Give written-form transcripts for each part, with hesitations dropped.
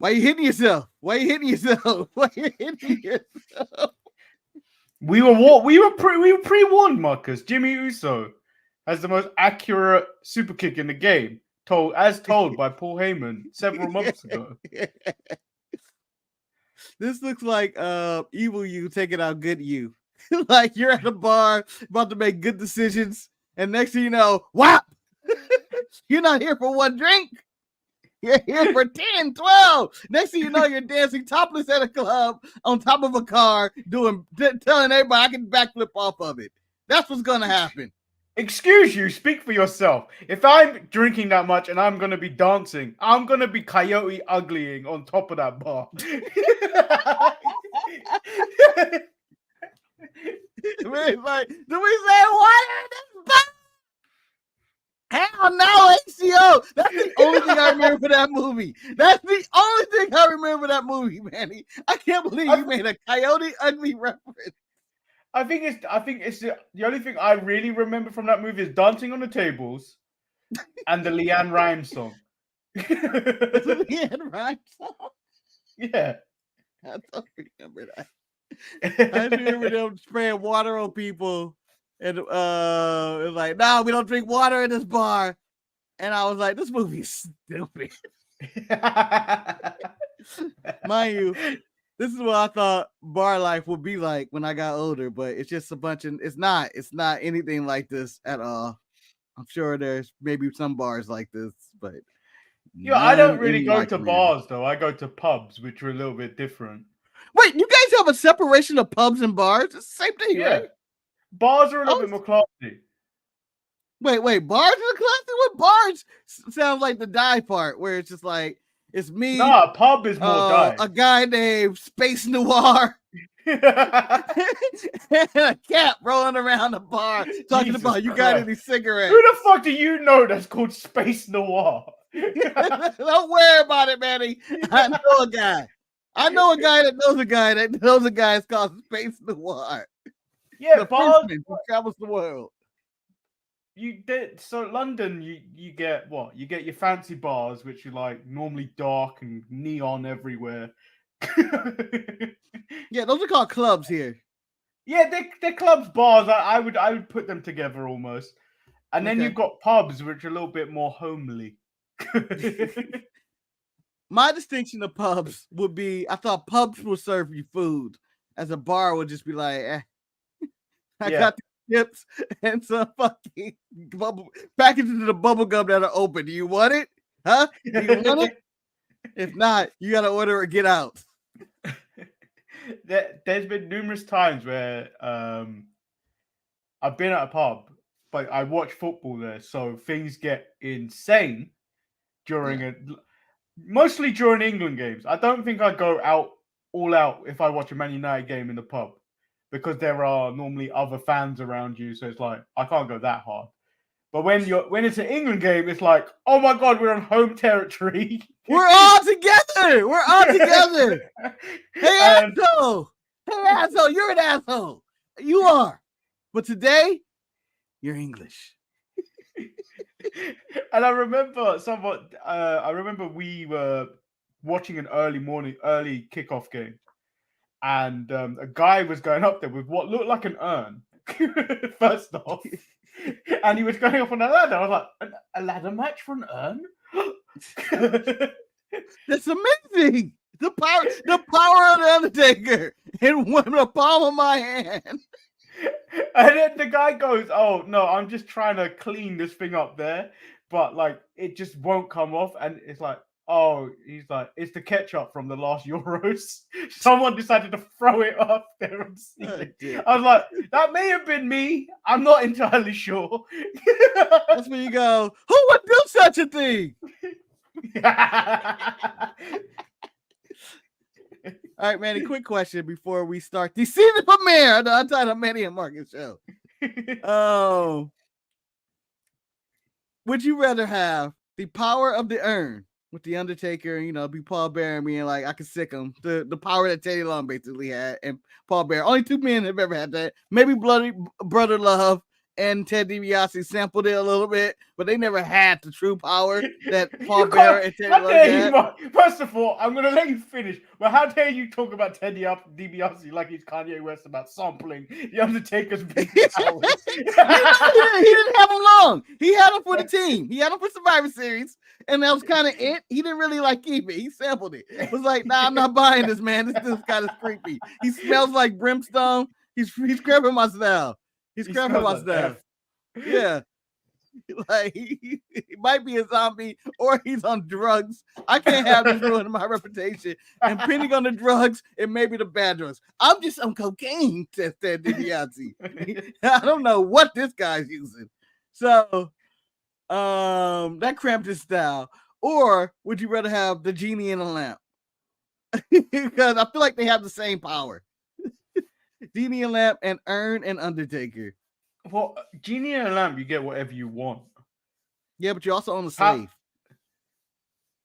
Why you hitting yourself? Why you hitting yourself? Why you hitting yourself? We were pre-warned, Marcus. Jimmy Uso has the most accurate super kick in the game, told by Paul Heyman several months ago. This looks like evil you taking out good you. Like you're at a bar about to make good decisions, and next thing you know, whap! You're not here for one drink. You're here for 10, 12. Next thing you know, you're dancing topless at a club on top of a car, telling everybody I can backflip off of it. That's what's gonna happen. Excuse you, speak for yourself. If I'm drinking that much and I'm gonna be dancing, I'm gonna be coyote uglying on top of that bar. Like, do we say what in this bar? Hell no, ACO. That's the only thing I remember for that movie. That's the only thing I remember for that movie, Manny. I can't believe you made a coyote ugly reference. I think it's the only thing I really remember from that movie is dancing on the tables and the Leanne Rimes song. The Leanne Rimes song? Yeah. I don't remember that. I remember them spraying water on people. And it was like, no, we don't drink water in this bar. And I was like, this movie's stupid. Mind you, this is what I thought bar life would be like when I got older, but it's just a bunch of it's not anything like this at all. I'm sure there's maybe some bars like this, but yeah, I don't really go to bars though. I go to pubs, which are a little bit different. Wait, you guys have a separation of pubs and bars? It's the same thing, right? Bars are a little bit more classy. Wait, bars are classy? What bars sounds like the die part where it's just like it's me. Nah, pub is more die. A guy named Space Noir. And a cat rolling around the bar talking Jesus about you Christ. Got any cigarettes? Who the fuck do you know that's called Space Noir? Don't worry about it, Manny. I know a guy. I know a guy that knows a guy that knows a guy. It's called Space Noir. Yeah, the bars who travels the world. So London, you get what? You get your fancy bars, which are like normally dark and neon everywhere. Yeah, those are called clubs here. Yeah, they're clubs, bars. I would put them together almost. And then you've got pubs, which are a little bit more homely. My distinction of pubs would be, I thought pubs would serve you food, as a bar would just be like, I got the chips and some fucking packages of the bubble gum that are open. Do you want it? Huh? Do you want it? If not, you gotta order or get out. There's been numerous times where I've been at a pub, but I watch football there, so things get insane mostly during England games. I don't think I go all out if I watch a Man United game in the pub, because there are normally other fans around you, so it's like I can't go that hard. But when it's an England game, it's like, oh my god, we're on home territory. We're all together. We're all together. Hey, asshole. Hey, asshole. You're an asshole. You are. But today, you're English. And I remember we were watching an early kickoff game, and a guy was going up there with what looked like an urn. First off, and he was going up on a ladder. I was like, a ladder match for an urn? That's amazing. The power of the Undertaker in the palm of my hand. And then the guy goes, oh no, I'm just trying to clean this thing up there, but like it just won't come off. And it's like, oh, he's like, it's the ketchup from the last Euros. Someone decided to throw it up there and see it. I was like, that may have been me. I'm not entirely sure. That's when you go, who would do such a thing? All right, Manny, quick question before we start the season premiere of the Untitled Manny and Marcus show. Would you rather have the power of the urn with the Undertaker, be Paul Bearer and being like, I can sick him, the power that Teddy Long basically had, and Paul Bearer? Only two men have ever had that. Maybe Brother Love and Ted DiBiase sampled it a little bit, but they never had the true power that Paul You Bearer can't- and Teddy how Long dare you, had. Mark? First of all, I'm gonna let you finish. But how dare you talk about Teddy DiBiase like he's Kanye West about sampling the Undertaker's big powers? He didn't have him long. He had him for the team. He had him for Survivor Series, and that was kind of it. He didn't really like keep it. He sampled it. It was like, nah, I'm not buying this, man. This dude's kind of creepy. He smells like brimstone. He's grabbing my style. He's grabbing my style. Yeah. Like he might be a zombie or he's on drugs. I can't have this ruining my reputation. And depending on the drugs, it may be the bad drugs. I'm just on cocaine, said DiBiase. I don't know what this guy's using. So that cramped his style. Or would you rather have the genie in a lamp? Because I feel like they have the same power. Genie and lamp and Earn and Undertaker. Well, Genie in a Lamp, you get whatever you want. Yeah, but you also own a slave.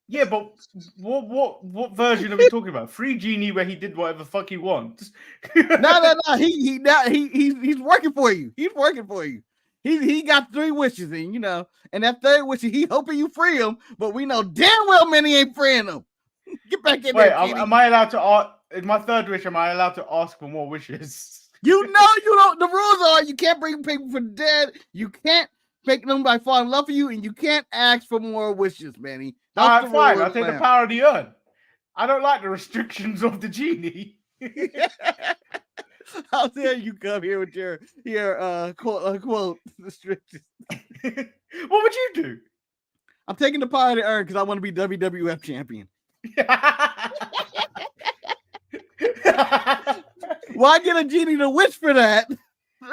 Yeah, but what version are we talking about? Free Genie where he did whatever the fuck he wants. No. He's working for you. He's working for you. He got 3 wishes, and and that 3rd wish, he hoping you free him, but we know damn well Manny ain't freeing him. Get back in there. Wait, am I allowed to ask? In my 3rd wish, am I allowed to ask for more wishes? You don't. The rules are you can't bring people from the dead. You can't make them by fall in love with you, and you can't ask for more wishes, Manny. All right, fine. I'll take the power of the Urn. I don't like the restrictions of the genie. How dare you come here with your quote unquote restrictions? What would you do? I'm taking the power of the Urn because I want to be WWF champion. Why get a genie to wish for that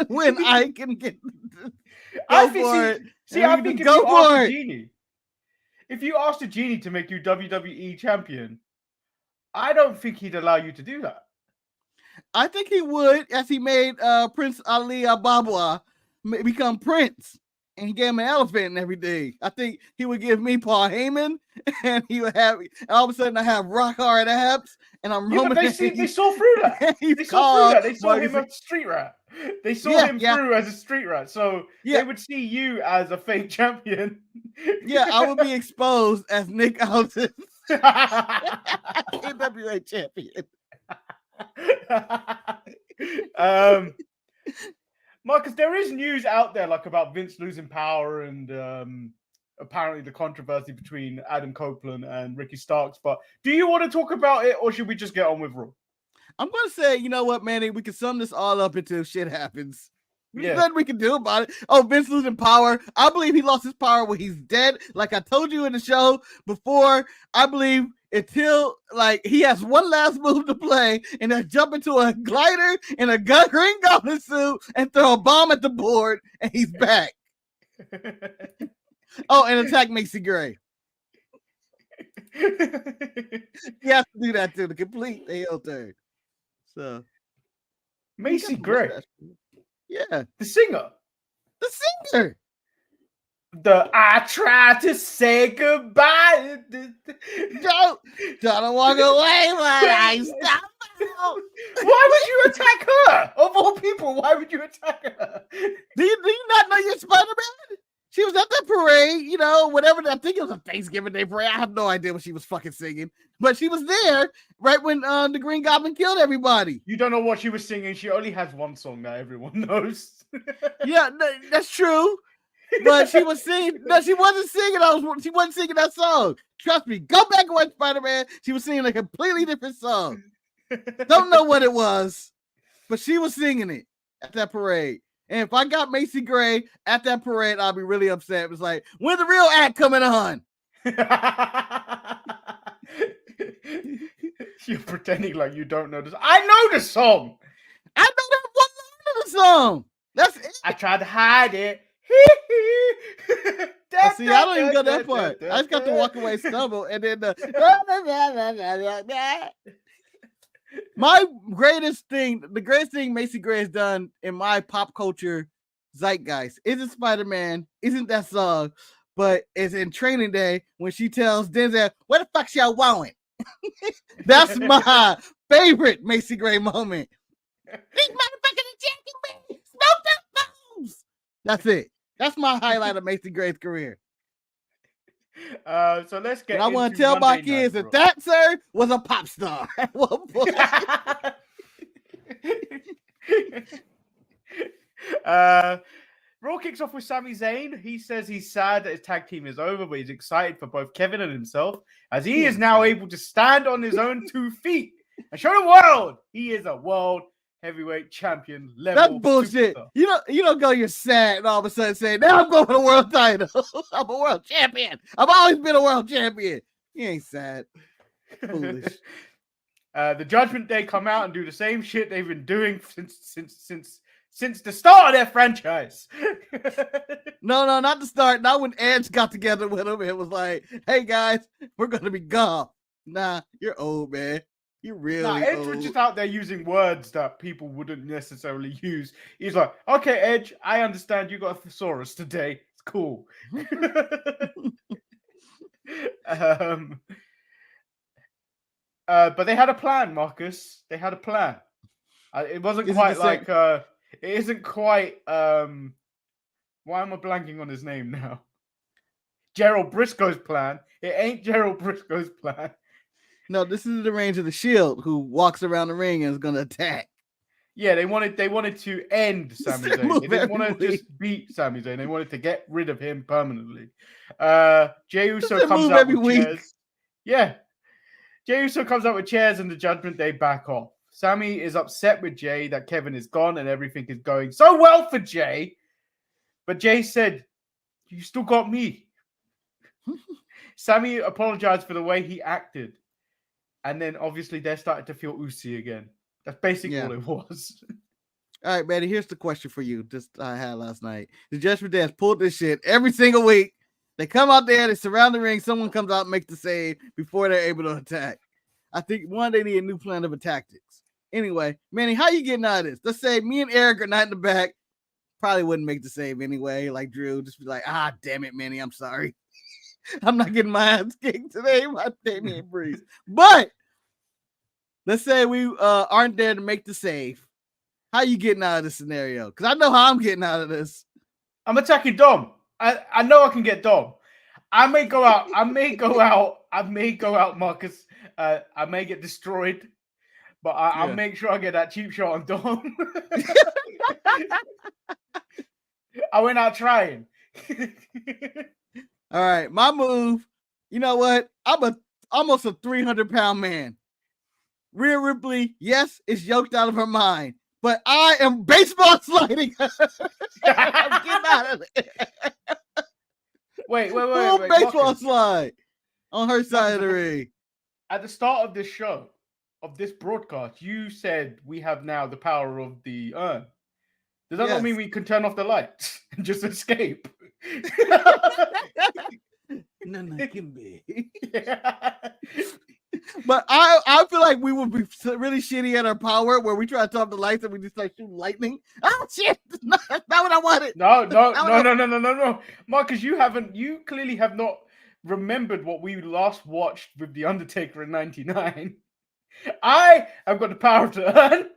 when I can get? I think if you ask the genie, if you ask the genie to make you WWE champion, I don't think he'd allow you to do that. I think he would, as he made Prince Ali Ababa become Prince, and he gave him an elephant and everything. I think he would give me Paul Heyman, and he would have. all of a sudden, I have rock hard abs, and I'm Roman. They saw through that. They saw through that. They saw him as a street rat. They saw him through as a street rat. So they would see you as a fake champion. Yeah, I would be exposed as Nick Aldis, NWA champion. Marcus, there is news out there like about Vince losing power and apparently the controversy between Adam Copeland and Ricky Starks. But do you want to talk about it, or should we just get on with Raw? I'm going to say, you know what, Manny? We can sum this all up until shit happens. There's nothing we can do about it. Oh, Vince losing power. I believe he lost his power when he's dead. Like I told you in the show before, I believe until he has one last move to play and then jump into a glider in a Green Goblin suit and throw a bomb at the board and he's back. Oh, and attack Macy Gray. He has to do that to complete the heel turn. So Macy Gray. Yeah. The singer. I tried to say goodbye. Don't walk away when I stop. Why would you attack her? Of all people, why would you attack her? Do you not know you're Spider-Man? She was at that parade, whatever. I think it was a Thanksgiving Day parade. I have no idea what she was fucking singing, but she was there right when the Green Goblin killed everybody. You don't know what she was singing. She only has one song that everyone knows. Yeah, that's true. But she was singing. No, she wasn't singing. She wasn't singing that song. Trust me. Go back and watch Spider-Man. She was singing a completely different song. Don't know what it was, but she was singing it at that parade. And if I got Macy Gray at that parade, I'll be really upset. It was like, when's the real act coming on? You're pretending like you don't know this. I know the song. I know that one line of the song. That's it. I tried to hide it. See, I don't even go that part. I just got to walk away, stumble, and then the greatest thing Macy Gray has done in my pop culture zeitgeist isn't Spider-Man, isn't that song, but it's in Training Day when she tells Denzel, "What the fuck y'all want?" That's my favorite Macy Gray moment. These motherfuckers attacking me. Smoke them phones. That's it. That's my highlight of Mason Gray's career. So let's get. And I want to into tell my Monday Night kids that Raw. that, sir, was a pop star at one point. Raw kicks off with Sami Zayn. He says he's sad that his tag team is over, but he's excited for both Kevin and himself, as he is now able to stand on his own 2 feet and show the world he is a world heavyweight champion level. That's bullshit. Superstar. You don't go, you're sad, and all of a sudden say, now I'm going for the world title. I'm a world champion. I've always been a world champion. You ain't sad. Foolish. The Judgment Day come out and do the same shit they've been doing since the start of their franchise. No, not the start. Not when Edge got together with him. It was like, hey guys, we're gonna be gone. Nah, you're old, man. You're really Edge old. was just out there using words that people wouldn't necessarily use. He's like, okay, Edge, I understand you got a thesaurus today. It's cool. But they had a plan, Marcus. They had a plan. It wasn't quite like it isn't quite why am I blanking on his name now? Gerald Briscoe's plan. It ain't Gerald Briscoe's plan. No, this is the Range of the Shield who walks around the ring and is gonna attack. Yeah, they wanted to end Sami Zayn. They didn't want to just beat Sami Zayn. They wanted to get rid of him permanently. Jey Uso comes out with chairs. Yeah. Jey Uso comes out with chairs and the Judgment Day back off. Sami is upset with Jey that Kevin is gone and everything is going so well for Jey. But Jey said, you still got me. Sami apologized for the way he acted. And then obviously they're starting to feel oozy again. That's basically all it was. All right, Manny, here's the question for you. Just I had last night. The Judgment Day has pulled this shit every single week. They come out there, they surround the ring, someone comes out and makes the save before they're able to attack. I think, they need a new plan of tactics. Anyway, Manny, how you getting out of this? Let's say me and Eric are not in the back. Probably wouldn't make the save anyway, like Drew. Just be like, damn it, Manny, I'm sorry. I'm not getting my ass kicked today. My Damian Priest. But let's say we aren't there to make the save. How you getting out of this scenario? Because I know how I'm getting out of this. I'm attacking Dom. I know I can get Dom. I may go out, Marcus. I may get destroyed, but I'll make sure I get that cheap shot on Dom. I went out trying. All right, my move. You know what? I'm almost a 300-pound man. Rhea Ripley, yes, is yoked out of her mind, but I am baseball sliding her. I'm getting out of it. Wait. Baseball Marcus. Slide on her side of the ring. At the start of this show, of this broadcast, you said we have now the power of the urn. Does that not mean we can turn off the lights and just escape? No, can be. But I feel like we would be really shitty at our power where we try to turn off the lights and we just like shoot lightning. Oh shit! That's not what I wanted. No. Marcus, you clearly have not remembered what we last watched with The Undertaker in '99. I have got the power to earn.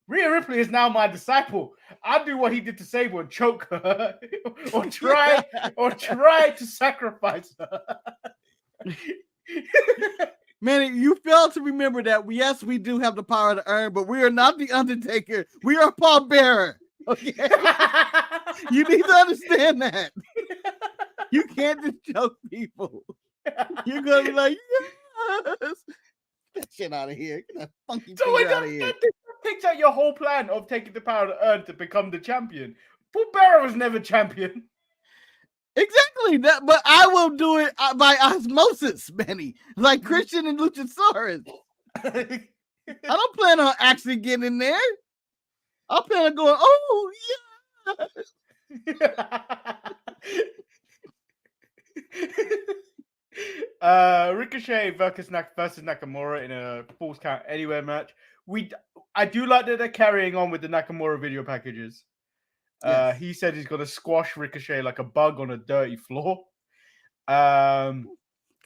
Rhea Ripley is now my disciple. I'll do what he did to Sable and choke her, or try to sacrifice her. Man, you fail to remember that we do have the power to earn, but we are not the Undertaker. We are Paul Bearer. Okay, you need to understand that. You can't just choke people. You're gonna be like, yes. Get that shit out of here. Get that funky thing out of here. That takes out your whole plan of taking the power to earn to become the champion. Paul Bearer was never champion. Exactly, but I will do it by osmosis, Benny, like Christian and Luchasaurus. I don't plan on actually getting in there. I plan on going, oh yeah. Ricochet versus Nakamura in a Falls Count Anywhere match. I do like that they're carrying on with the Nakamura video packages. Yes. He said he's going to squash Ricochet like a bug on a dirty floor. Kind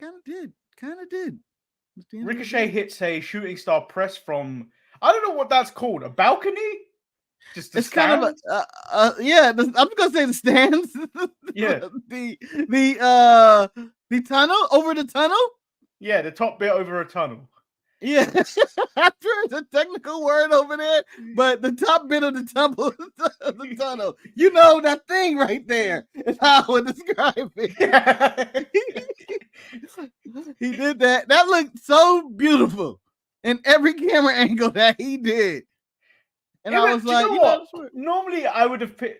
of did. Ricochet hits a shooting star press from, I don't know what that's called, a balcony? Just the it's kind of I'm gonna say the stands. Yeah. The tunnel over the tunnel. Yeah, the top bit over a tunnel. Yeah, I'm sure it's a technical word over there, but the top bit of the tunnel, the tunnel. You know that thing right there is how I would describe it. He did that. That looked so beautiful in every camera angle that he did. And I was like, you know what? Normally,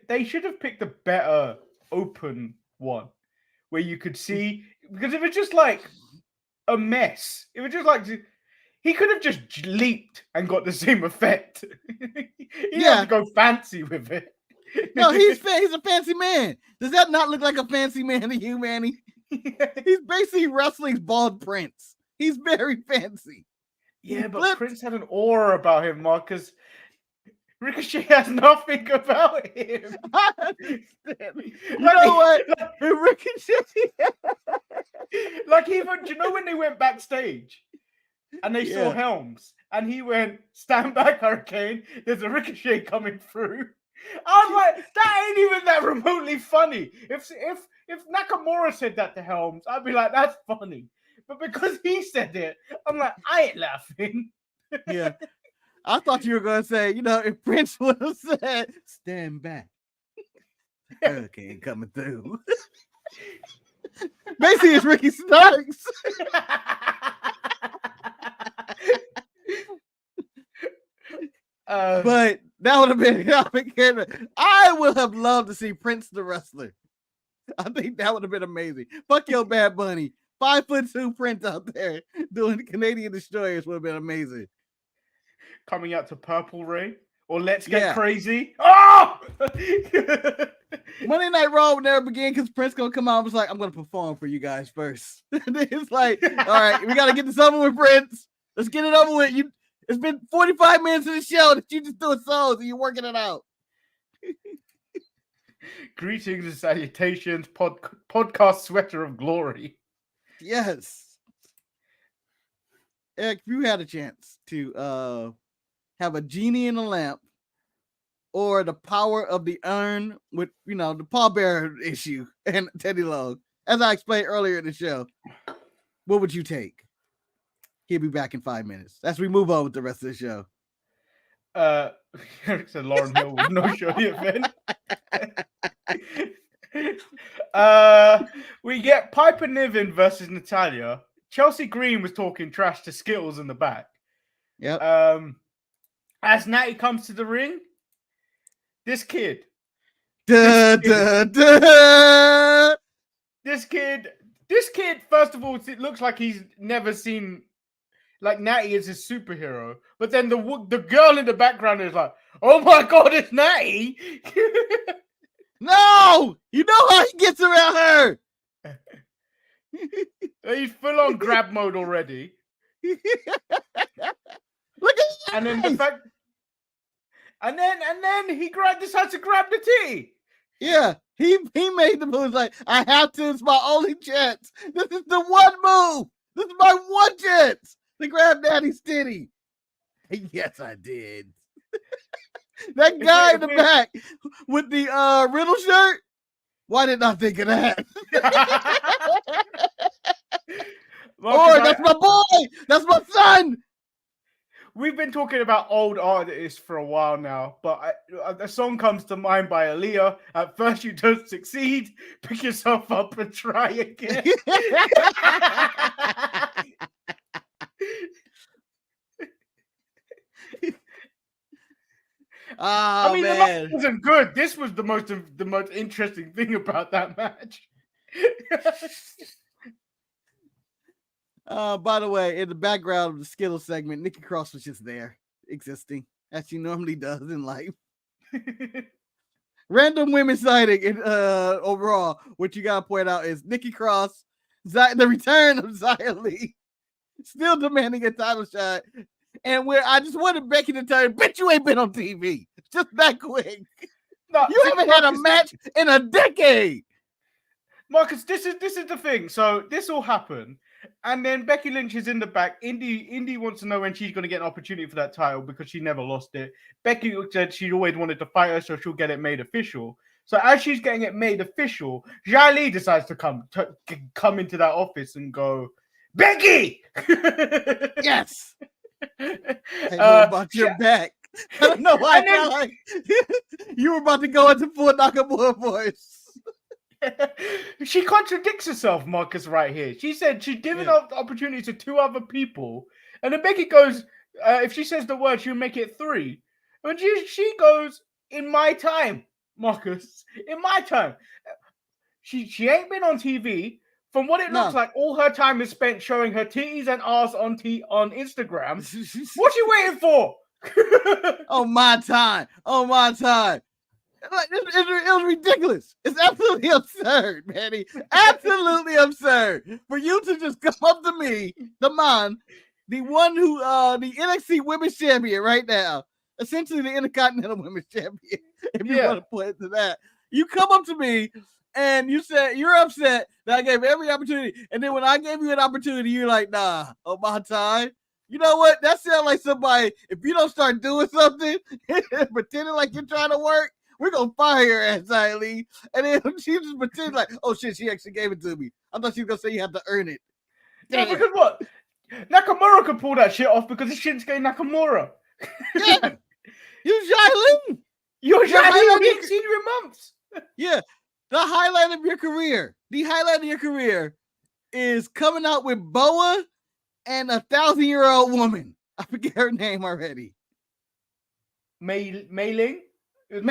they should have picked a better open one where you could see, because it was just like a mess. It was just like he could have just leaped and got the same effect. He had to go fancy with it. No, he's a fancy man. Does that not look like a fancy man to you, Manny? He's basically wrestling's bald Prince. He's very fancy. Yeah, but Prince had an aura about him, Marcus. Ricochet has nothing about him. I understand. You know what? Ricochet. Like, even, do you know when they went backstage and they saw Helms and he went, "Stand back, Hurricane. There's a Ricochet coming through." I was like, that ain't even that remotely funny. If Nakamura said that to Helms, I'd be like, that's funny. But because he said it, I'm like, I ain't laughing. Yeah. I thought you were going to say, you know, if Prince would have said, "Stand back. Hurricane coming through." Basically, it's Ricky Starks. But that would have been I would have loved to see Prince the wrestler. I think that would have been amazing. Fuck your Bad Bunny. 5'2" Prince out there doing Canadian Destroyers would have been amazing. Coming out to Purple Rain or Let's Get Crazy. Oh! Monday Night Raw would never begin because Prince gonna come out and was like, "I'm gonna perform for you guys first." It's like, all right, we gotta get this over with, Prince. Let's get it over with. It's been 45 minutes of the show that you just doing songs and you're working it out. Greetings and salutations, podcast sweater of glory. Yes. Eric, if you had a chance to have a genie in a lamp or the power of the urn with, you know, the pallbearer issue and Teddy Long, as I explained earlier in the show, what would you take? He'll be back in 5 minutes as we move on with the rest of the show. Eric said Lauren Hill with no show the event. We get Piper Niven versus Natalya. Chelsea Green was talking trash to Skittles in the back. Yep. As Natty comes to the ring, this kid, first of all, it looks like he's never seen, like, Natty is his superhero. But then the girl in the background is like, "Oh my God, it's Natty!" No, you know how he gets around her. He's full on grab mode already. Look at that. And then the fact, and then he decides to grab the tee. Yeah, he made the move like, "I have to. It's my only chance. This is the one move. This is my one chance to grab Daddy's titty." Yes, I did. That guy in the back with the Riddle shirt. Why didn't I think of that? Or that's my boy. That's my son. We've been talking about old artists for a while now, but a song comes to mind by Aaliyah. At first, you don't succeed. Pick yourself up and try again. Oh, I mean, man. the match wasn't good. This was the most interesting thing about that match. By the way, in the background of the Skittles segment, Nikki Cross was just there, existing, as she normally does in life. Random women sighting in overall. What you gotta point out is Nikki Cross, the return of Xia Li, still demanding a title shot. And where I just wanted Becky to tell you, "Bet you ain't been on TV just that quick. No, you haven't had a match in a decade." Marcus, this is the thing. So this all happened, And then Becky Lynch is in the back. Indy wants to know when she's going to get an opportunity for that title because she never lost it. Becky said she always wanted to fight her, so she'll get it made official. So as she's getting it made official, Xia Li decides to come into that office and go, Becky! Yes. Hey, about your back. I don't know why I felt like you were about to go into full Nakamura voice. She contradicts herself, Marcus, right here. She said she's giving up the opportunity to 2 other people. And then Becky goes, if she says the word, she'll make it 3. And she goes, in my time, Marcus, in my time. She ain't been on TV. From what it looks like, all her time is spent showing her titties and ass on Instagram. What's she waiting for? On my time. On my time. It was ridiculous. It's absolutely absurd, Manny. Absolutely absurd for you to just come up to me, the man, the one who, the NXT Women's Champion right now, essentially the Intercontinental Women's Champion. If you want to put it to that, you come up to me and you said you're upset that I gave every opportunity, and then when I gave you an opportunity, you're like, "Nah, on my time." You know what? That sounds like somebody. If you don't start doing something, pretending like you're trying to work, we're gonna fire your ass, Xia Li. And then she just pretends like, oh shit, she actually gave it to me. I thought she was gonna say you have to earn it. Damn. No, because what? Nakamura could pull that shit off because it's Shinsuke Nakamura. Yeah. You Xia Li. You're Xia Li. I haven't seen you in months. Yeah. The highlight of your career. The highlight of your career is coming out with Boa and a 1,000-year-old woman. I forget her name already. Mei Ling? Yes.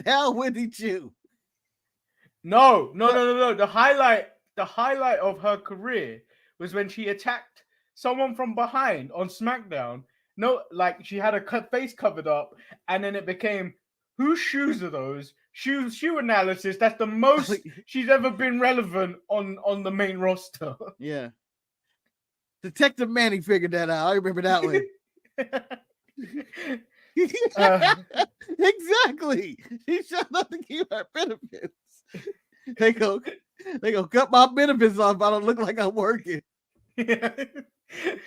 Now Wendy Chu. No. The highlight of her career was when she attacked someone from behind on SmackDown. No, like she had her face covered up, and then it became, whose shoes are those? Shoe analysis. That's the most she's ever been relevant on the main roster. Yeah. Detective Manny figured that out. I remember that one. Exactly. He showed up to keep her benefits. They go cut my benefits off if I don't look like I'm working. But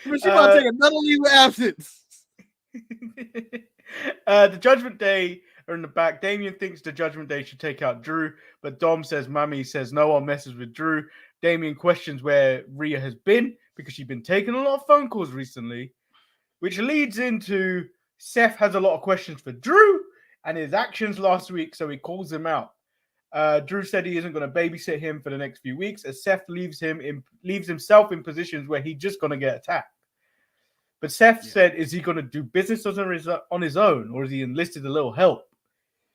she about to take another leave of absence. The Judgment Day are in the back. Damien thinks the Judgment Day should take out Drew, but Dom says Mami says no one messes with Drew. Damien questions where Rhea has been because she's been taking a lot of phone calls recently, which leads into Seth has a lot of questions for Drew and his actions last week, so he calls him out. Drew said he isn't going to babysit him for the next few weeks, as Seth leaves himself in positions where he's just going to get attacked. But Seth said, is he going to do business on his own, or has he enlisted a little help?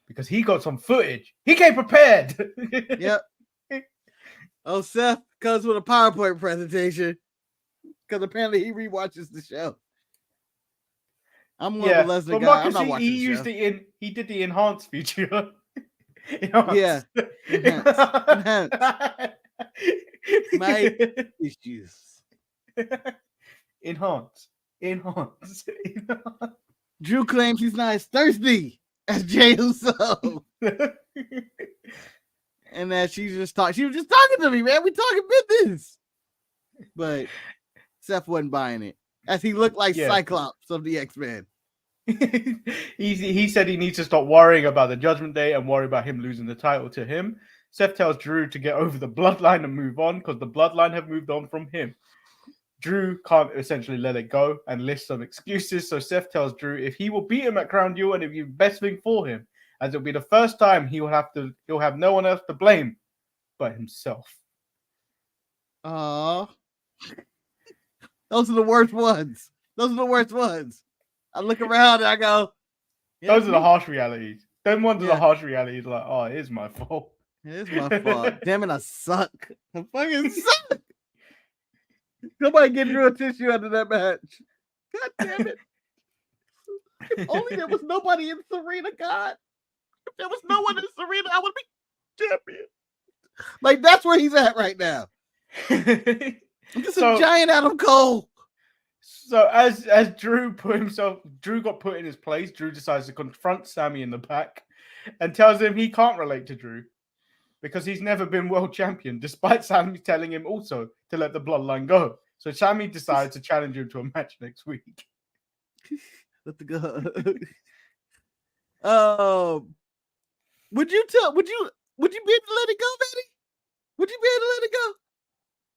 Because he got some footage. He came prepared. Yep. Oh, Seth comes with a PowerPoint presentation because apparently he rewatches the show. I'm one of the Lesnar guy. Marcus, I'm not watching he the show. He did the enhanced feature. Yeah. Enhance. My issues. Enhance. Drew claims he's not as thirsty as Jey Uso. And that she was just talking to me, man. We talking business. But Seth wasn't buying it, as he looked like Cyclops of the X-Men. He said he needs to stop worrying about the Judgment Day and worry about him losing the title to him. Seth tells Drew to get over the bloodline and move on because the bloodline have moved on from him. Drew can't essentially let it go and lists some excuses. So Seth tells Drew if he will beat him at Crown Jewel and it'll be the best thing for him, as it'll be the first time he'll have no one else to blame but himself. Those are the worst ones. I look around and I go, those are the harsh realities. Them ones are the harsh realities. Like, oh, it is my fault. It is my fault. Damn it, I suck. I fucking suck. Somebody get Drew a tissue after that match. God damn it. If only there was nobody in Serena, God. If there was no one in Serena, I would be champion. Like, that's where he's at right now. I'm just a giant Adam Cole. So as Drew got put in his place, Drew decides to confront Sammy in the back and tells him he can't relate to Drew because he's never been world champion, despite Sammy telling him also to let the bloodline go. So Sammy decides to challenge him to a match next week. Let the go. Would you be able to let it go, Manny? Would you be able to let it go?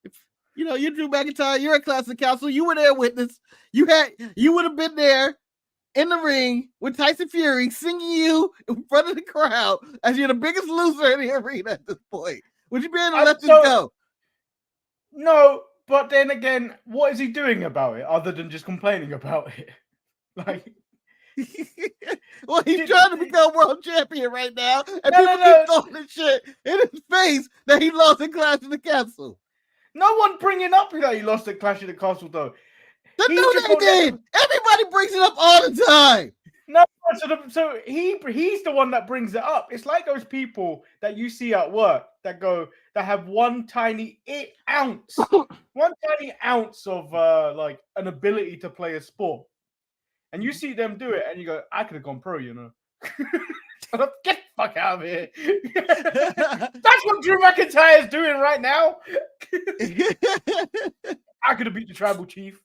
If, you're Drew McIntyre, you're a Classic Council, you were there witness. You would have been there in the ring with Tyson Fury singing you in front of the crowd as you're the biggest loser in the arena at this point. Would you be able to let this go? No, but then again, what is he doing about it other than just complaining about it? Like, well, he's trying to become world champion right now, and people keep throwing this shit in his face that he lost in Clash of the Castle. No one bringing up that he lost at Clash of the Castle, though. They did. Everybody brings it up all the time. No, so he's the one that brings it up. It's like those people that you see at work that have one tiny ounce of like an ability to play a sport, and you see them do it, and you go, "I could have gone pro," Get the fuck out of here. That's what Drew McIntyre is doing right now. I could have beat the tribal chief.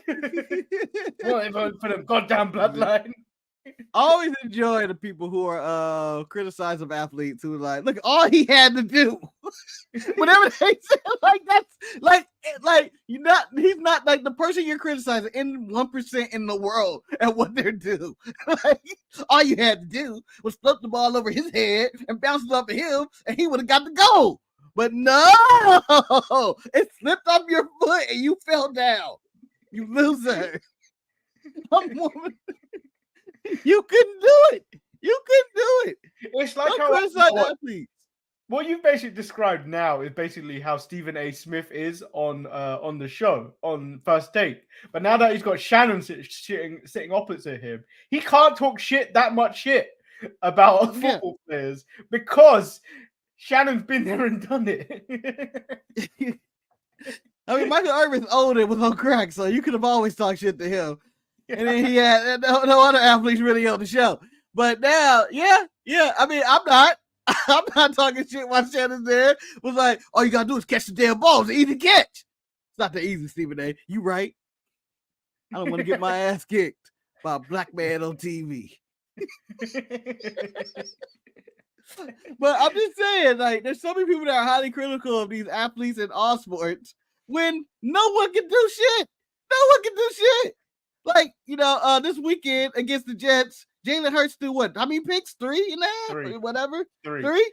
Well, for the goddamn bloodline. I always enjoy the people who are criticizing athletes who are like, look, all he had to do. Whenever they say like that's he's not like the person you're criticizing in 1% in the world at what they're doing. Like, all you had to do was flip the ball over his head and bounce it up at him, and he would have got the goal. But no, it slipped off your foot and you fell down. You loser. You couldn't do it. It's like how what you've basically described now is basically how Stephen A. Smith is on the show on First Take. But now that he's got Shannon sitting opposite him, he can't talk that much shit about football players because Shannon's been there and done it. I mean, Michael Irvin's old and was on crack, so you could have always talked shit to him. And then he had no other athletes really on the show. But now, yeah. I mean, I'm not talking shit while Shannon's there. Was like, all you gotta do is catch the damn balls. It's an easy catch. It's not that easy, Stephen A. You right. I don't want to get my ass kicked by a black man on TV. But I'm just saying, like, there's so many people that are highly critical of these athletes in all sports when no one can do shit. Like, this weekend against the Jets, Jalen Hurts threw what? How many picks? 3.5? 3. Whatever? 3. 3?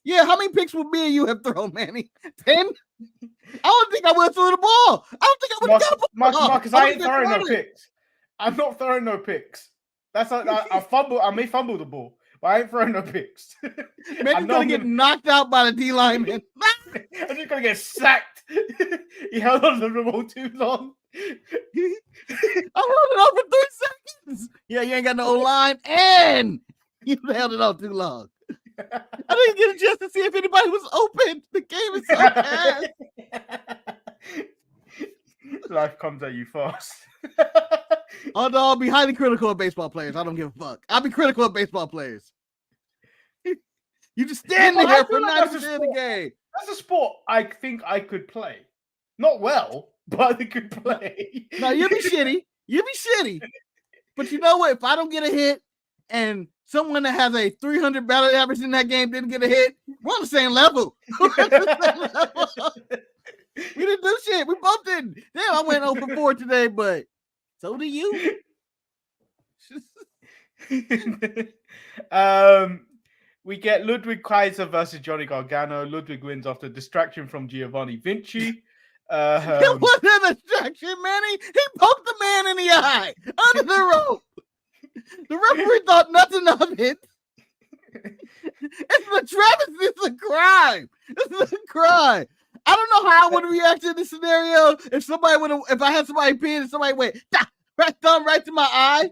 Yeah, how many picks would me and you have thrown, Manny? 10? I don't think I would have thrown the ball. I don't think I would have got the ball. Marcus, I ain't throwing no picks. I'm not throwing no picks. That's like I may fumble the ball, but I ain't throwing no picks. Manny's gonna get knocked out by the D lineman. I'm just gonna get sacked. He held on to the ball too long. I held it on for 3 seconds. Yeah, you ain't got no line, and you held it on too long. I didn't get a chance to see if anybody was open. The game is so fast. Life comes at you fast. Although I'll be highly critical of baseball players. I don't give a fuck. I'll be critical of baseball players. You just stand there for 90% of the game. That's a sport I think I could play. Not well, but I could play. No, you'll be shitty. But you know what? If I don't get a hit and someone that has a 300 batting average in that game didn't get a hit, we're on the same level. We didn't do shit. We both didn't. Damn, I went 0 for 4 today, but so do you. We get Ludwig Kaiser versus Johnny Gargano. Ludwig wins after distraction from Giovanni Vinci. It wasn't a distraction, Manny. He poked the man in the eye under the rope. The referee thought nothing of it. It's a travesty. It's a crime. I don't know how I would have reacted in this scenario if I had somebody pin and somebody went thumb right to my eye.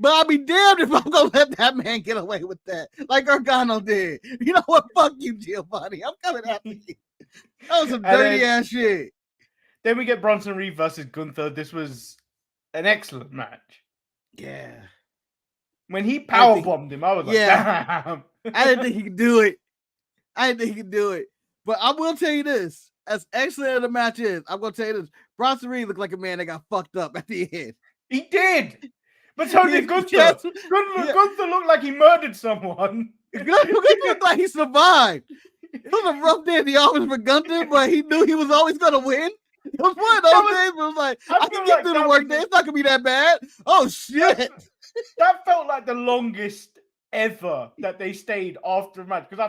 But I'll be damned if I'm gonna let that man get away with that, like Gargano did. You know what? Fuck you, Giovanni. I'm coming after you. That was some dirty ass shit. Then we get Bronson Reed versus Gunther. This was an excellent match. Yeah. When he powerbombed him, I was like, damn. I didn't think he could do it. I didn't think he could do it. But I will tell you this: as excellent as the match is, I'm gonna tell you this: Bronson Reed looked like a man that got fucked up at the end. He did, but so did Gunther. Yes, Gunther looked like he murdered someone. Gunther looked like he survived. It was a rough day in the office for Gunther, but he knew he was always gonna win. It was one of those days where it was like, I can get through the work day. It's not gonna be that bad. Oh shit! That felt like the longest ever that they stayed after the match, because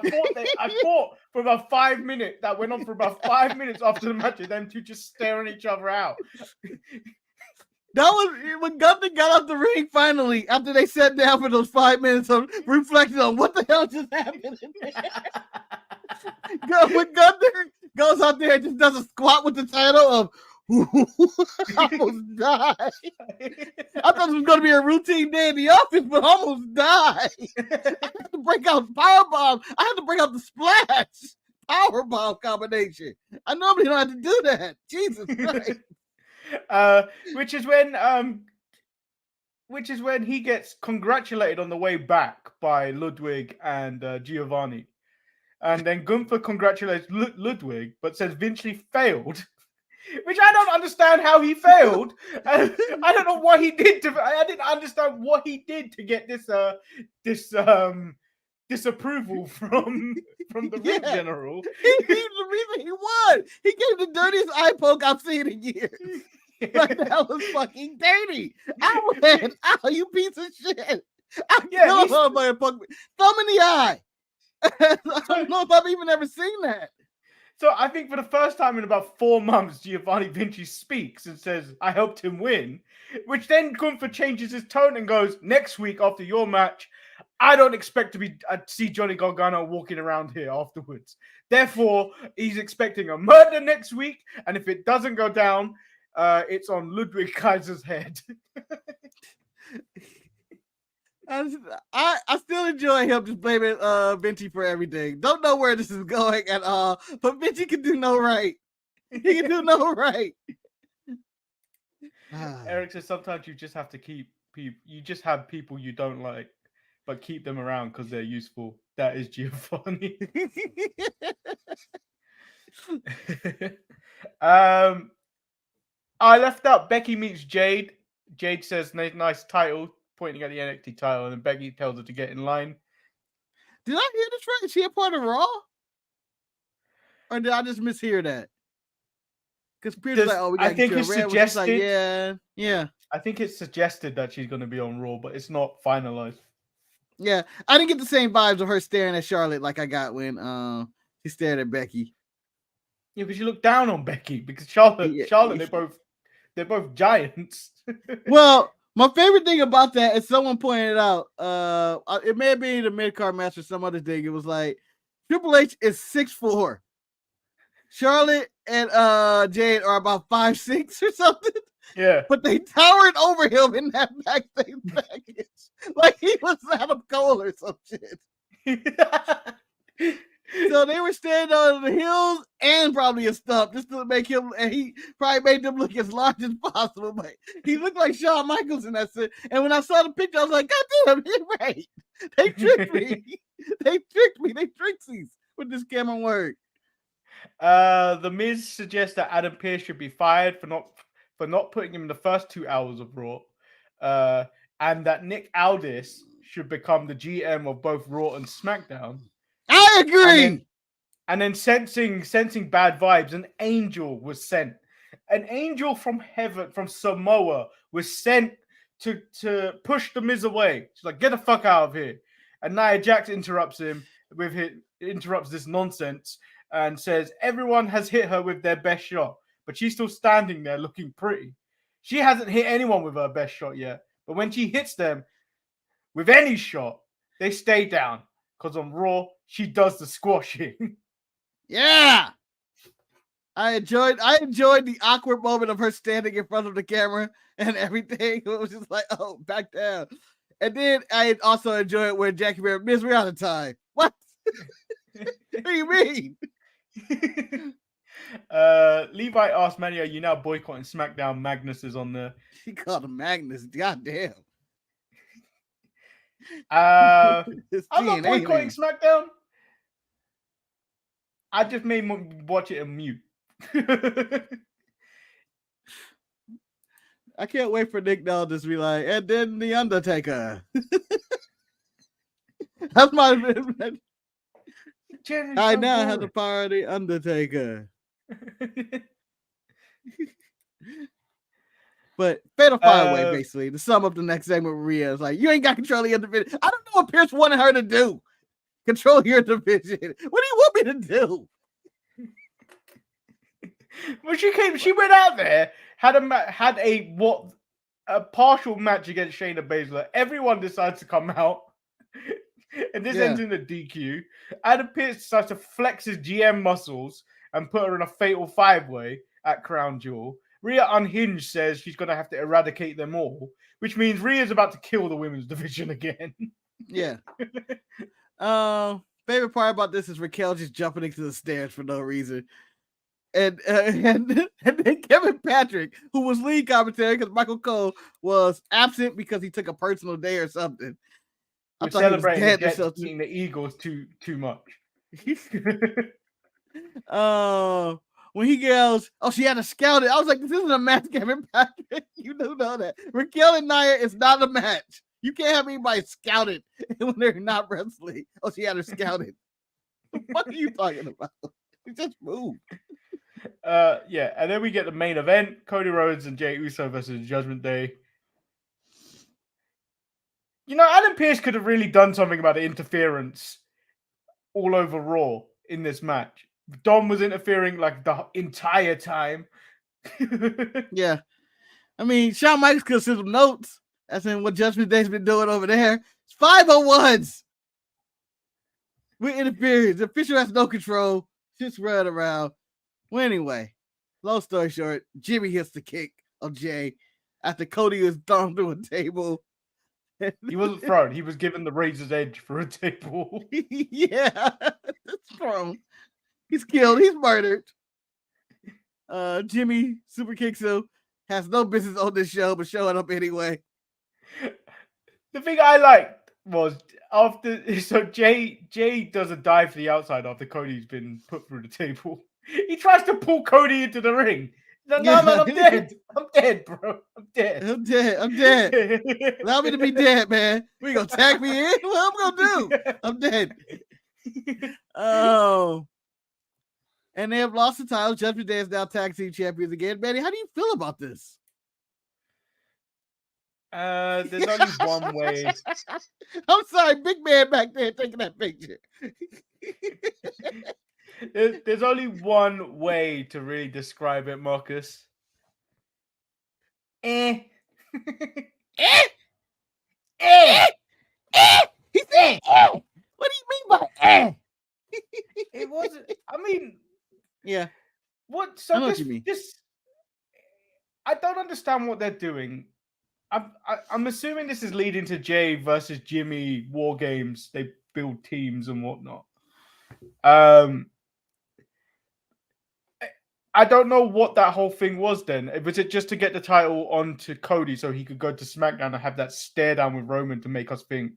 I thought for about 5 minutes, that went on for about 5 minutes after the match, and them two just staring each other out. That was when Gunther got off the ring finally, after they sat down for those 5 minutes of reflecting on what the hell just happened. When Gunther goes out there and just does a squat with the title of I almost died. I thought it was going to be a routine day in the office, but I almost died. I had to break out powerbomb. I had to break out the splash powerbomb combination. I normally don't have to do that. Jesus Christ. Which is when he gets congratulated on the way back by Ludwig and Giovanni. And then Gunther congratulates Ludwig, but says Vinci failed, which I don't understand how he failed. I don't know what he did I didn't understand what he did to get this disapproval from the ring general. He's the reason he won. He gave the dirtiest eye poke I've seen in years. Like, that was fucking dirty. I went, oh, you piece of shit. I killed somebody and poked me. Thumb in the eye. I don't know if I've even ever seen that. So I think for the first time in about 4 months, Giovanni Vinci speaks and says, I helped him win, which then Gunther changes his tone and goes, next week after your match, I don't expect to see Johnny Gargano walking around here afterwards. Therefore, he's expecting a murder next week, and if it doesn't go down, it's on Ludwig Kaiser's head. I still enjoy him just blaming Vinci for everything. Don't know where this is going at all, but Vinci can do no right. He can do no right. Eric says sometimes you just have to keep people. You just have people you don't like, but keep them around because they're useful. That is Giovanni. I left out Becky meets Jade. Jade says nice title, pointing at the NXT title, and then Becky tells her to get in line. Did I hear this right? Is she a part of Raw? Or did I just mishear that? Because Pierce's like, oh, we got I think it's suggested. Like, yeah. I think it's suggested that she's going to be on Raw, but it's not finalized. Yeah, I didn't get the same vibes of her staring at Charlotte like I got when she stared at Becky. Yeah, because you look down on Becky because Charlotte, they're both giants. Well, my favorite thing about that is someone pointed out, it may have been the mid-card match or some other thing. It was like Triple H is 6'4". Charlotte and Jade are about 5'6" or something. Yeah. But they towered over him in that backstage package. Like he was Adam Cole or some shit. So they were standing on the hills and probably a stump just to make him, and he probably made them look as large as possible. But he looked like Shawn Michaels in that set. And when I saw the picture, I was like, God damn, you're right. They tricked me. They tricked me. They trixies with this camera work. The Miz suggests that Adam Pearce should be fired for not putting him in the first 2 hours of Raw. And that Nick Aldis should become the GM of both Raw and SmackDown. I agree. And then sensing bad vibes, an angel was sent. An angel from heaven, from Samoa, was sent to push the Miz away. She's like, get the fuck out of here. And Nia Jax interrupts this nonsense and says everyone has hit her with their best shot, but she's still standing there looking pretty. She hasn't hit anyone with her best shot yet, but when she hits them with any shot, they stay down. Because on Raw, she does the squashing. Yeah. I enjoyed the awkward moment of her standing in front of the camera and everything. It was just like, oh, back down. And then I also enjoyed when Jackie Bear, Miz, we're out of time. What? What do you mean? Levi asked Manny, are you now boycotting SmackDown? Magnus is on there. He called him Magnus. Goddamn. I'm not boycotting SmackDown. I just made him watch it and mute. I can't wait for Nick Noll to be like, and then the Undertaker. That's my. I now have the power of the Undertaker. But Fatal Five-Way, basically, to sum up the next segment with Rhea is like, you ain't got control of your division. I don't know what Pierce wanted her to do. Control your division. What do you want me to do? Well, she went out there, had a partial match against Shayna Baszler. Everyone decides to come out. And this ends in a DQ. Adam Pearce decides to flex his GM muscles and put her in a fatal 5-way at Crown Jewel. Rhea Unhinged says she's going to have to eradicate them all, which means Rhea's about to kill the women's division again. Yeah. Favorite part about this is Raquel just jumping into the stairs for no reason. And then Kevin Patrick, who was lead commentary because Michael Cole was absent because he took a personal day or something. I thought celebrating eating the Eagles too much. When he yells, "Oh, she had to scout it," I was like, "This isn't a match, Kevin Patrick. You do know that Raquel and Nia is not a match. You can't have anybody scouted when they're not wrestling. Oh, she had her scouted. What are you talking about? It just moved." Yeah, and then we get the main event: Cody Rhodes and Jey Uso versus Judgment Day. You know, Adam Pearce could have really done something about the interference all over Raw in this match. Dom was interfering like the entire time. Yeah. I mean, Shawn Michaels could have sent some notes. That's in what Judgment Day's been doing over there. It's 501s. We're interfering. The official has no control. Just run around. Well, anyway, long story short, Jimmy hits the kick of Jay after Cody was thrown to a table. He wasn't thrown. He was given the razor's edge for a table. Yeah, it's thrown. He's killed. He's murdered. Jimmy super kicks him. Has no business on this show, but showing up anyway. The thing I liked was Jay does a dive to the outside after Cody's been put through the table. He tries to pull Cody into the ring. No, man, I'm dead. I'm dead, bro. I'm dead. Allow me to be dead, man. We gonna tag me in? What I'm gonna do? I'm dead. Oh. And they have lost the title. Judgment Day is now tag team champions again. Manny, how do you feel about this? There's only one way. I'm sorry, big man back there taking that picture. There's only one way to really describe it, Marcus. He said, what do you mean by It wasn't. I mean, yeah. What? So I know what you mean. I don't understand what they're doing. I'm assuming this is leading to Jay versus Jimmy War Games. They build teams and whatnot. I don't know what that whole thing was then. Was it just to get the title onto Cody so he could go to SmackDown and have that stare down with Roman to make us think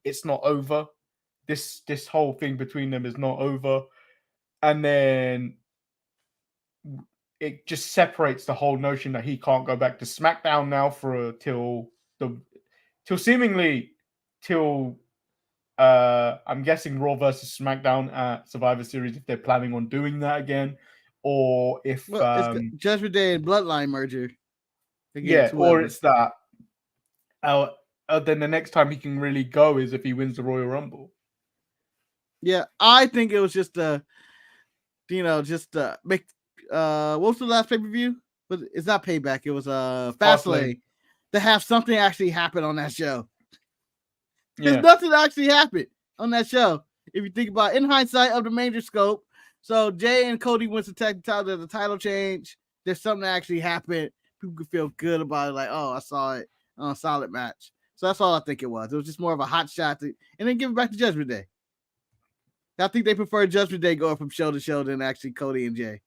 it's not over? This whole thing between them is not over. And then it just separates the whole notion that he can't go back to SmackDown now till I'm guessing Raw versus SmackDown at Survivor Series if they're planning on doing that again. Or if it's Judgment Day and Bloodline merger. Or it's that. Then the next time he can really go is if he wins the Royal Rumble. Yeah, I think it was just make. What was the last pay-per-view? But it's not Payback. It was Fastlane. To have something actually happen on that show. Because nothing actually happened on that show. If you think about it, in hindsight of the major scope. So Jay and Cody went to tag the title. There's a title change. There's something that actually happened. People could feel good about it. Like, oh, I saw it on a solid match. So that's all I think it was. It was just more of a hot shot. And then give it back to Judgment Day. I think they prefer Judgment Day going from show to show than actually Cody and Jay.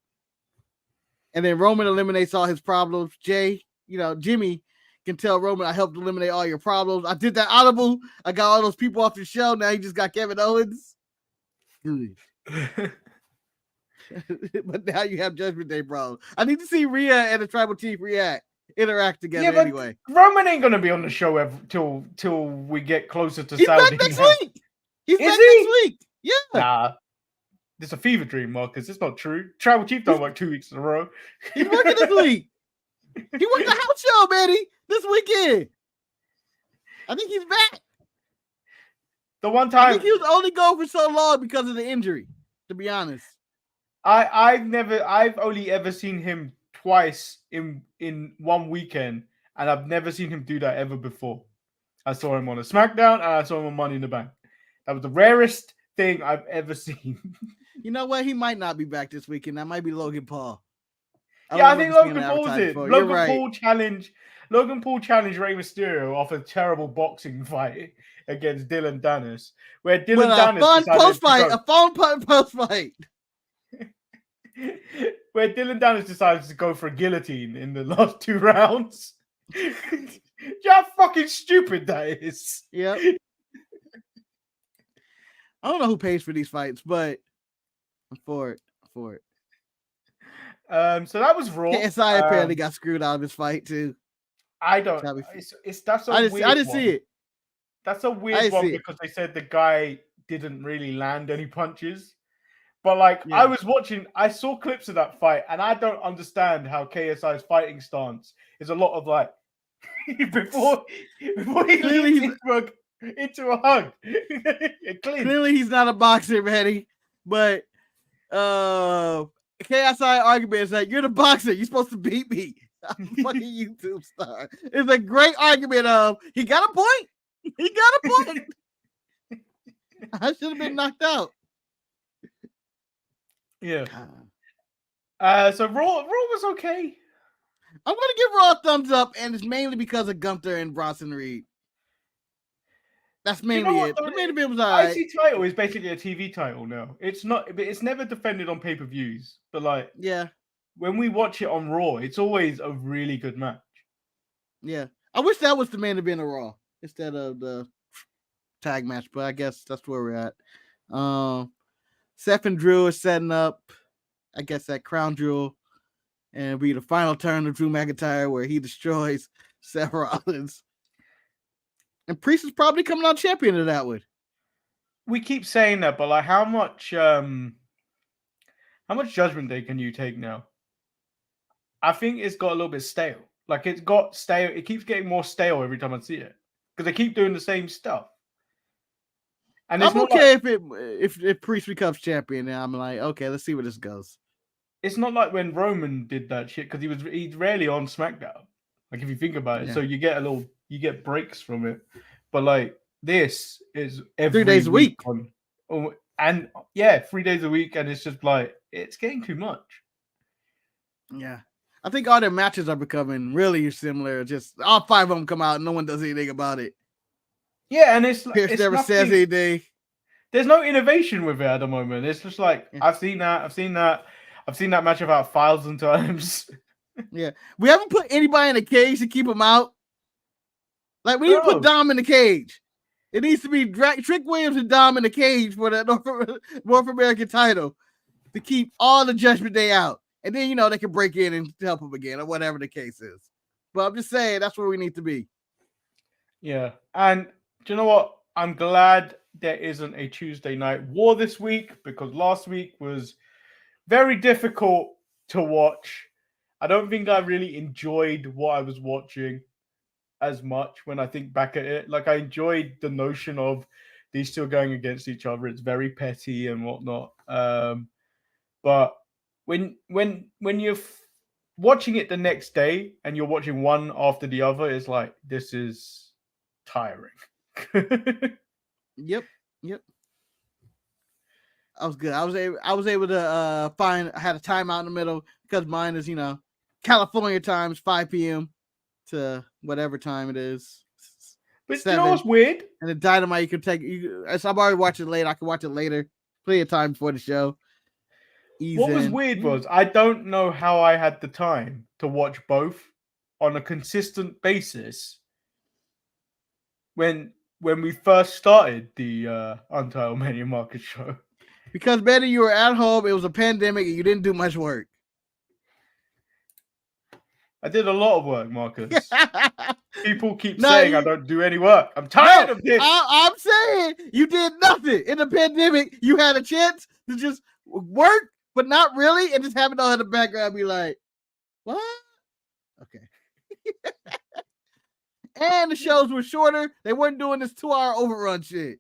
And then Roman eliminates all his problems. Jimmy can tell Roman, I helped eliminate all your problems. I did that audible. I got all those people off the show. Now he just got Kevin Owens. Good. But now you have Judgment Day problems. I need to see Rhea and the Tribal Chief interact together but anyway. Roman ain't gonna be on the show till we get closer to He's Saudi. back next week. He's Is back he? next week. Yeah. Nah. It's a fever dream, Marcus. It's not true. Tribal Chief don't work 2 weeks in a row. He's working this week. He worked the house show, Manny, this weekend. I think he's back. The one I time think he was only gone for so long because of the injury, to be honest. I've only ever seen him twice in one weekend, and I've never seen him do that ever before. I saw him on a SmackDown and I saw him on Money in the Bank. That was the rarest thing I've ever seen. You know what? He might not be back this weekend. That might be Logan Paul. I think Logan Paul's it. Logan Paul challenged Rey Mysterio off a terrible boxing fight against Dylan Dennis, where Dylan Dennis a fun post fight. Where Dylan Dennis decided to go for a guillotine in the last 2 rounds. How fucking stupid that is. Yep. I don't know who pays for these fights, but I'm for it. So that was Raw. KSI apparently got screwed out of his fight too. I don't. That's a weird I didn't see it. That's a weird one because they said the guy didn't really land any punches. But I saw clips of that fight, and I don't understand how KSI's fighting stance is a lot of like before he leads into a hug. Clearly he's not a boxer, Manny. But KSI argument is like, you're the boxer, you're supposed to beat me. I'm a fucking YouTube star. It's a great argument of he got a point. I should have been knocked out. Yeah. So Raw was okay. I'm gonna give Raw a thumbs up, and it's mainly because of Gunther and Bronson Reed. That's mainly it. The main event was alright. IC title is basically a TV title now. It's never defended on pay-per-views, but when we watch it on Raw, it's always a really good match. Yeah, I wish that was the main event of Raw instead of the tag match, but I guess that's where we're at. Seth and Drew are setting up, I guess, that crown jewel, and it'll be the final turn of Drew McIntyre where he destroys Seth Rollins. And Priest is probably coming out champion of that one. We keep saying that, but how much Judgment Day can you take now? I think it's got a little bit stale. It's got stale. It keeps getting more stale every time I see it because they keep doing the same stuff. And I'm okay if Priest becomes champion. Now I'm like, okay, let's see where this goes. It's not like when Roman did that shit because he's rarely on SmackDown. If you think about it, so you get breaks from it. But this is every 3 days a week. 3 days a week, and it's just it's getting too much. Yeah. I think all their matches are becoming really similar. Just all 5 of them come out and no one does anything about it. Yeah, and Pierce never says anything. There's no innovation with it at the moment. It's just I've seen that match about 1,000 times. Yeah, we haven't put anybody in a cage to keep them out. We need to put Dom in the cage. It needs to be Trick Williams and Dom in the cage for the North American title to keep all the Judgment Day out. And then, they can break in and help them again or whatever the case is. But I'm just saying, that's where we need to be. Yeah. And do you know what? I'm glad there isn't a Tuesday Night War this week because last week was very difficult to watch. I don't think I really enjoyed what I was watching as much when I think back at it. I enjoyed the notion of these two going against each other. It's very petty and whatnot. But when you're watching it the next day and you're watching one after the other, it's this is tiring. Yep. I was good. I was able to I had a timeout in the middle because mine is, California times 5 p.m. to whatever time it is. But 7. You know what's weird? And the Dynamite you can take. I've already watched it late. I can watch it later. Plenty of time before the show. What was weird was I don't know how I had the time to watch both on a consistent basis when we first started the Untitled Manny and Marcus show. Because, Betty, you were at home. It was a pandemic, and you didn't do much work. I did a lot of work, Marcus. People keep No, saying I don't do any work. I'm tired of this. I'm saying you did nothing in the pandemic. You had a chance to just work, but not really, and just have it on in the background. Be like, what? Okay. And the shows were shorter. They weren't doing this 2-hour overrun shit.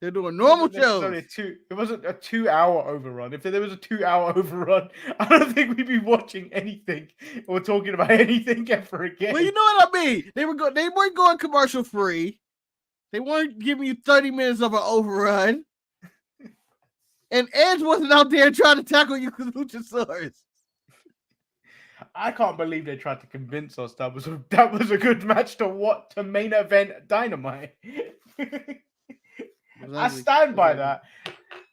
They're doing normal shows. It wasn't a 2-hour overrun. If there was a 2-hour overrun, I don't think we'd be watching anything or talking about anything ever again. Well, you know what I mean. They weren't going commercial free. They weren't giving you 30 minutes of an overrun. And Edge wasn't out there trying to tackle you with Luchasaurus. I can't believe they tried to convince us that was a good match to main event Dynamite. I stand by that.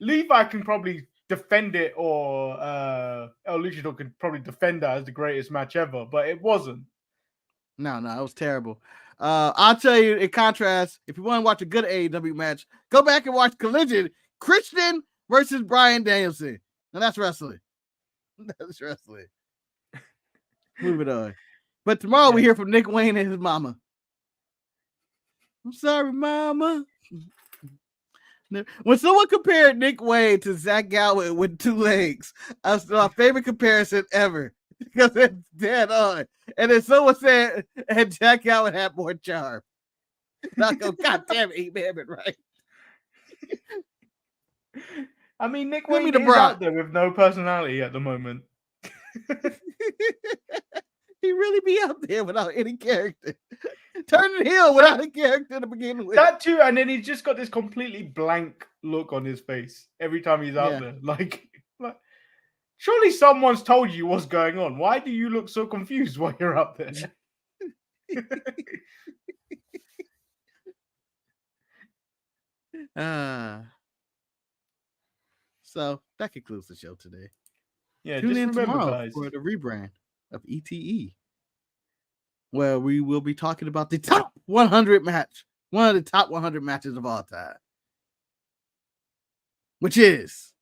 Levi can probably defend it, or El Luchador could probably defend that as the greatest match ever, but it wasn't. No, it was terrible. I'll tell you, in contrast, if you want to watch a good AEW match, go back and watch Collision, Christian versus Bryan Danielson. And that's wrestling. That's wrestling. Moving on. But tomorrow we hear from Nick Wayne and his mama. I'm sorry, mama. When someone compared Nick Wayne to Zach Gowen with 2 legs, that's my favorite comparison ever. Because it's dead on. And then someone said, and Jack Gowen had more charm. And I go, God damn it, he may have been right. I mean, Nick Wayne is out there with no personality at the moment. He really be out there without any character. Turning heel without a character to begin with. That too, and then he's just got this completely blank look on his face every time he's out there. Like, surely someone's told you what's going on. Why do you look so confused while you're up there? So that concludes the show today. Yeah, tune just in remember, tomorrow guys, for the rebrand of ETE, where we will be talking about the top 100 match, one of the top 100 matches of all time, which is,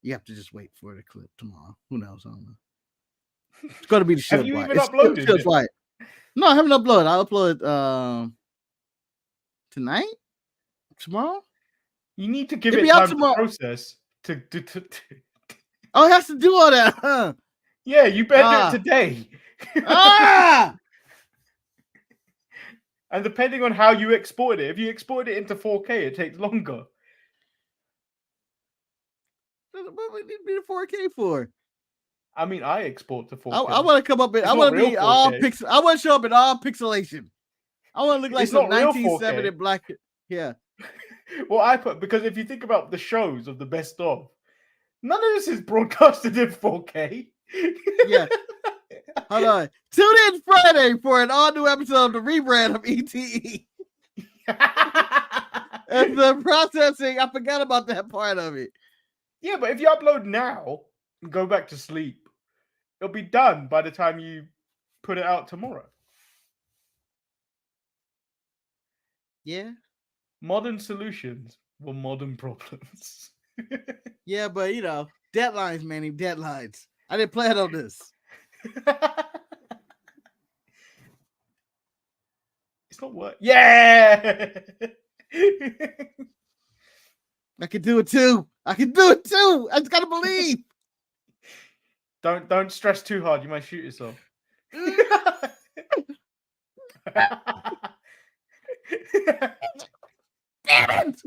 you have to just wait for the clip tomorrow. Who knows? I don't know. It's going to be the show. Have you even uploaded it? No, I haven't uploaded. I'll upload tonight, tomorrow. You need to give it time to process. Oh, it has to do all that, huh? Yeah, you better do it today. And depending on how you export it, if you export it into 4K, it takes longer. What would it be the 4K for? I mean, I export to 4K. I want to come up in. I want to be all pixel. I want to show up in all pixelation. I want to look like some 1970 black. Yeah. Well, because if you think about the shows of the best of, none of this is broadcasted in 4K. Yeah. Hold on. Tune in Friday for an all-new episode of the rebrand of ETE. And the processing, I forgot about that part of it. Yeah, but if you upload now and go back to sleep, it'll be done by the time you put it out tomorrow. Yeah. Modern solutions for modern problems. Yeah, but deadlines, Manny, deadlines. I didn't plan on this. It's not work. Yeah. I can do it too. I just gotta believe. Don't stress too hard. You might shoot yourself. Damn it!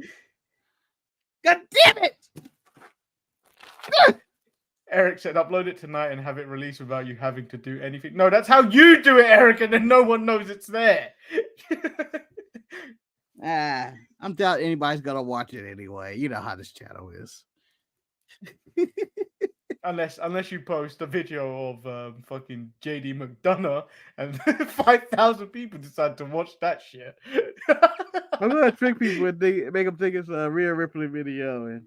God damn it! Eric said, upload it tonight and have it released without you having to do anything. No, that's how you do it, Eric, and then no one knows it's there. I'm doubting anybody's gonna watch it anyway. You know how this channel is. Unless you post a video of fucking JD McDonough and 5,000 people decide to watch that shit. I'm gonna trick people and make them think it's a Rhea Ripley video. And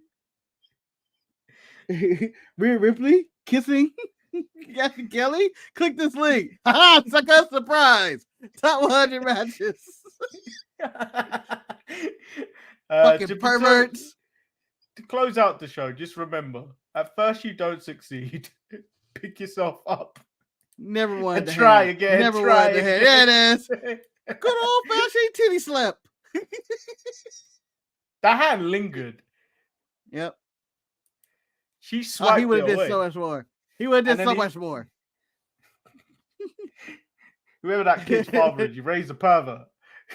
Rhea Ripley kissing Kathy Kelly? Click this link. Ha! Sucker surprise! Top 100 matches. Fucking To perverts. close out the show, just remember: at first you don't succeed. Pick yourself up Never wanted and to try hand. again. Never try wanted to hand. again. There it is. Good old fashioned titty slap. That hand lingered. Yep. She Oh, swiped he would have it did away. so much more. He would have And did then so much more. Whoever that kid's father is, you raised a pervert.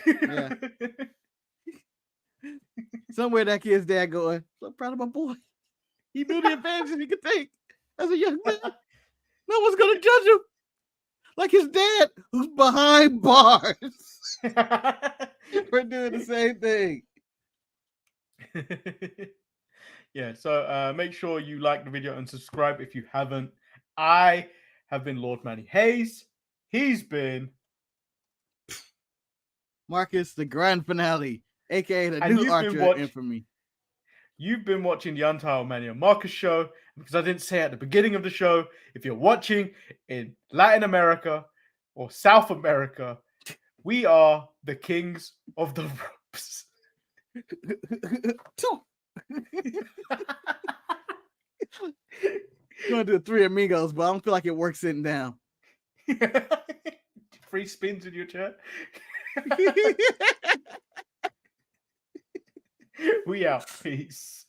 Yeah. Somewhere that kid's dad going, so proud of my boy. He knew the advantages he could take as a young man. No one's gonna judge him. Like his dad, who's behind bars for doing the same thing. Yeah, so make sure you like the video and subscribe if you haven't. I have been Lord Manny Hayes. He's been Marcus, the grand finale, aka the And new you've been Archer of Infamy. You've been watching the Untitled Manny and Marcus show. Because I didn't say at the beginning of the show, if you're watching in Latin America or South America, we are the kings of the ropes. I'm gonna do Three Amigos, but I don't feel like it works sitting down. Free spins in your chair. We out. Peace.